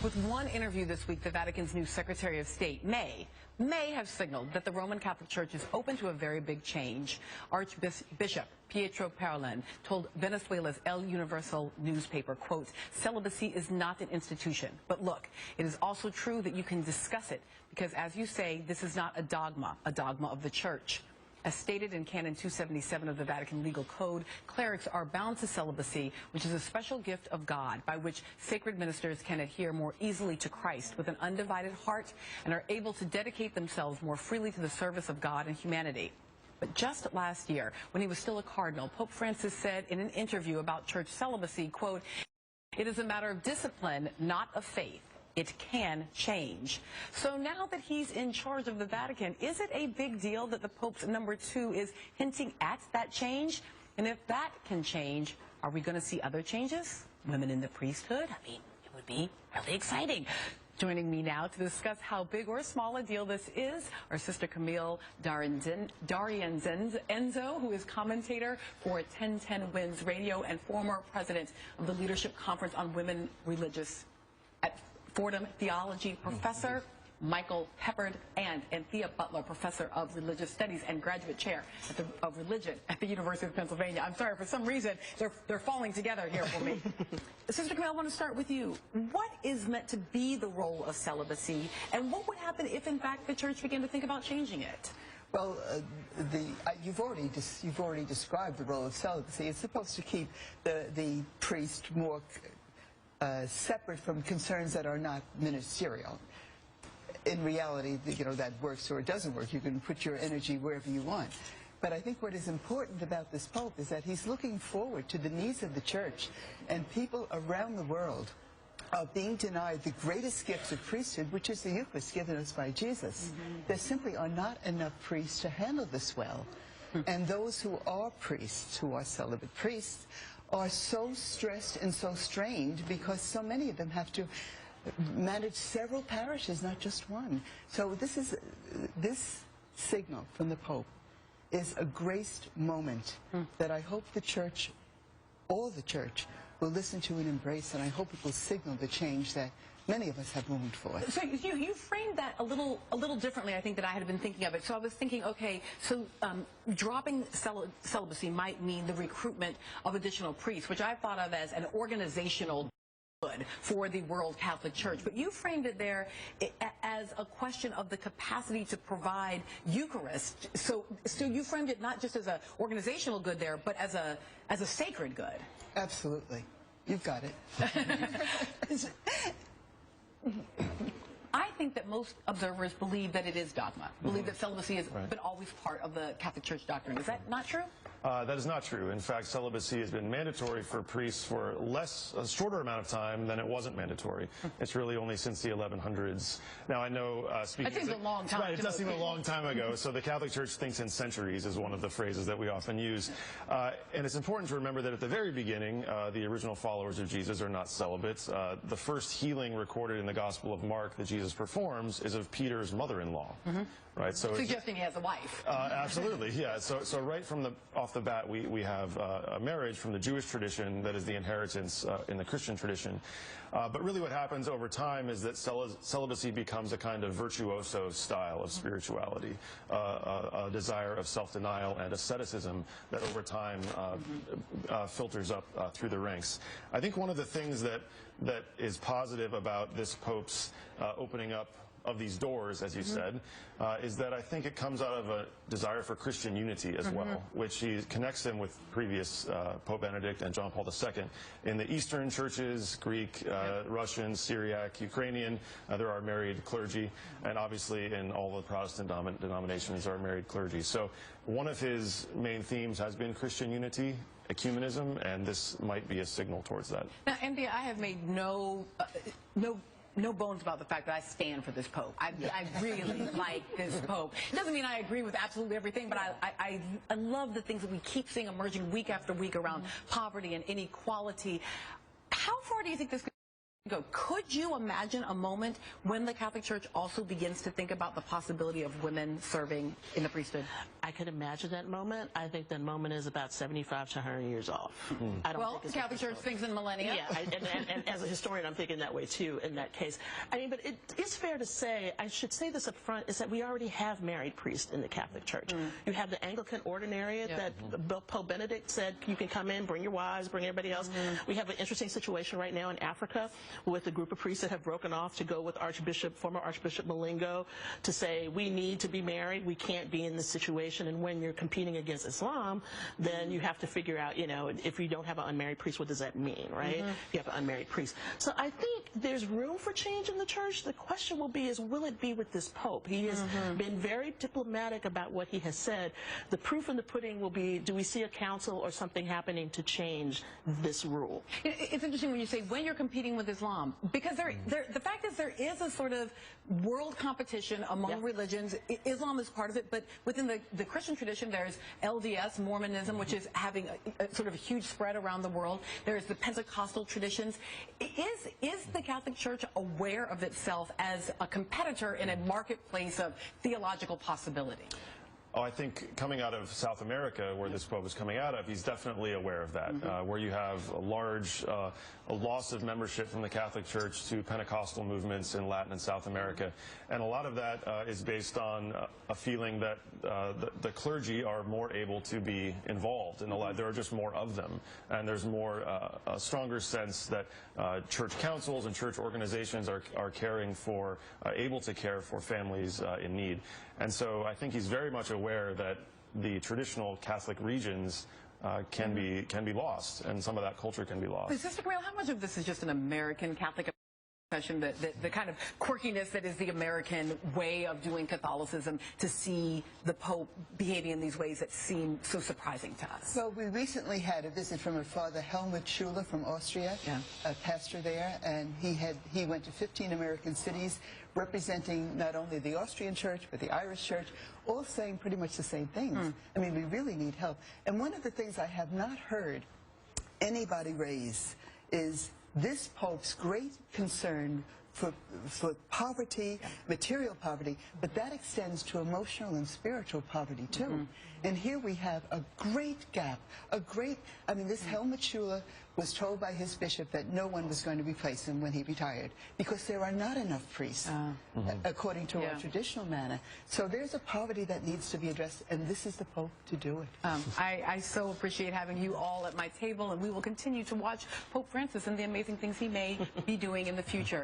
With one interview this week, the Vatican's new Secretary of State may have signaled that the Roman Catholic Church is open to a very big change. Archbishop Pietro Parolin told Venezuela's El Universal newspaper, quote, "Celibacy is not an institution. But look, it is also true that you can discuss it because, as you say, this is not a dogma of the Church." As stated in Canon 277 of the Vatican Legal Code, clerics are bound to celibacy, which is a special gift of God by which sacred ministers can adhere more easily to Christ with an undivided heart and are able to dedicate themselves more freely to the service of God and humanity. But just last year, when he was still a cardinal, Pope Francis said in an interview about church celibacy, quote, "It is a matter of discipline, not of faith. It can change." So now that he's in charge of the Vatican, is it a big deal that the Pope's #2 is hinting at that change? And if that can change, are we going to see other changes? Women in the priesthood? I mean, it would be really exciting. Joining me now to discuss how big or small a deal this is, our sister Camille Enzo, who is commentator for 1010 Wins Radio and former president of the Leadership Conference on Women Religious at Fordham Theology professor Michael Peppard, and Anthea Butler, professor of religious studies and graduate chair of religion at the University of Pennsylvania. I'm sorry, for some reason they're falling together here for me. Sister Camille, I want to start with you. What is meant to be the role of celibacy, and what would happen if, in fact, the Church began to think about changing it? Well, you've already described the role of celibacy. It's supposed to keep the priest more separate from concerns that are not ministerial. In reality, that works or it doesn't work. You can put your energy wherever you want. But I think what is important about this Pope is that he's looking forward to the needs of the Church, and people around the world are being denied the greatest gifts of priesthood, which is the Eucharist given us by Jesus. There simply are not enough priests to handle this well. And those who are priests, who are celibate priests, are so stressed and so strained because so many of them have to manage several parishes, not just one. So this signal from the Pope is a graced moment that I hope the Church, all the Church, will listen to and embrace, and I hope it will signal the change that many of us have longed for. So you framed that a little differently, I think, than I had been thinking of it. So I was thinking, okay, so dropping celibacy might mean the recruitment of additional priests, which I thought of as an organizational good for the World Catholic Church. But you framed it there as a question of the capacity to provide Eucharist. So you framed it not just as an organizational good there, but as a sacred good. Absolutely. You've got it. I think that most observers believe that it is dogma, believe that celibacy has been always part of the Catholic Church doctrine. Is that not true? That is not true. In fact, celibacy has been mandatory for priests for a shorter amount of time than it wasn't mandatory. It's really only since the 1100s. Now, I know speaking... That seems a long time. Right, it does seem a long time ago. So the Catholic Church thinks in centuries is one of the phrases that we often use. And it's important to remember that at the very beginning, the original followers of Jesus are not celibates. The first healing recorded in the Gospel of Mark that Jesus performs is of Peter's mother-in-law. Right, so suggesting he has a wife. Absolutely, yeah. So right from off the bat, we have a marriage from the Jewish tradition that is the inheritance in the Christian tradition. But really what happens over time is that celibacy becomes a kind of virtuoso style of spirituality, a desire of self-denial and asceticism that over time filters up through the ranks. I think one of the things that is positive about this Pope's opening up of these doors, as you said, is that I think it comes out of a desire for Christian unity as well, which he connects him with previous Pope Benedict and John Paul II. In the Eastern churches, Greek, Russian, Syriac, Ukrainian, there are married clergy, and obviously in all the Protestant denominations are married clergy. So one of his main themes has been Christian unity, ecumenism, and this might be a signal towards that. Now, Anthea, I have made no bones about the fact that I stand for this Pope. I really like this Pope. It doesn't mean I agree with absolutely everything, but I love the things that we keep seeing emerging week after week around poverty and inequality. How far do you think this could Could you imagine a moment when the Catholic Church also begins to think about the possibility of women serving in the priesthood? I could imagine that moment. I think that moment is about 75 to 100 years off. I don't well, think the it's Catholic Church thinks in millennia. Yeah, and as a historian, I'm thinking that way too in that case. I mean, but it is fair to say, I should say this up front, is that we already have married priests in the Catholic Church. You have the Anglican ordinariate that Pope Benedict said, you can come in, bring your wives, bring everybody else. We have an interesting situation right now in Africa with a group of priests that have broken off to go with former Archbishop Malingo to say, we need to be married, we can't be in this situation. And when you're competing against Islam, then you have to figure out, you know, if you don't have an unmarried priest, what does that mean, right? You have an unmarried priest. So I think there's room for change in the church. The question will be is, will it be with this Pope? He has been very diplomatic about what he has said. The proof in the pudding will be, do we see a council or something happening to change this rule? It's interesting when you say when you're competing with Islam, because the fact is there is a sort of world competition among religions. Islam is part of it, but within the Christian tradition, there's LDS, Mormonism, which is having a sort of a huge spread around the world. There's the Pentecostal traditions. Is the Catholic Church aware of itself as a competitor in a marketplace of theological possibility? Oh, I think coming out of South America, where this Pope is coming out of, he's definitely aware of that, where you have a large loss of membership from the Catholic Church to Pentecostal movements in Latin and South America. And a lot of that is based on a feeling that the clergy are more able to be involved in the life. There are just more of them. And there's more, a stronger sense that church councils and church organizations are caring for, able to care for families in need. And so I think he's very much aware that the traditional Catholic regions can be lost, and some of that culture can be lost. But Sister Grail, how much of this is just an American Catholic obsession, the kind of quirkiness that is the American way of doing Catholicism, to see the Pope behaving in these ways that seem so surprising to us? Well, we recently had a visit from a Father Helmut Schuler from Austria, a pastor there, and he went to 15 American cities representing not only the Austrian church, but the Irish church, all saying pretty much the same things. I mean, we really need help. And one of the things I have not heard anybody raise is this Pope's great concern for poverty, material poverty, but that extends to emotional and spiritual poverty too. And here we have a great gap, I mean, this Helmut Schuler was told by his bishop that no one was going to replace him when he retired because there are not enough priests, according to our traditional manner. So there's a poverty that needs to be addressed, and this is the Pope to do it. I so appreciate having you all at my table, and we will continue to watch Pope Francis and the amazing things he may be doing in the future.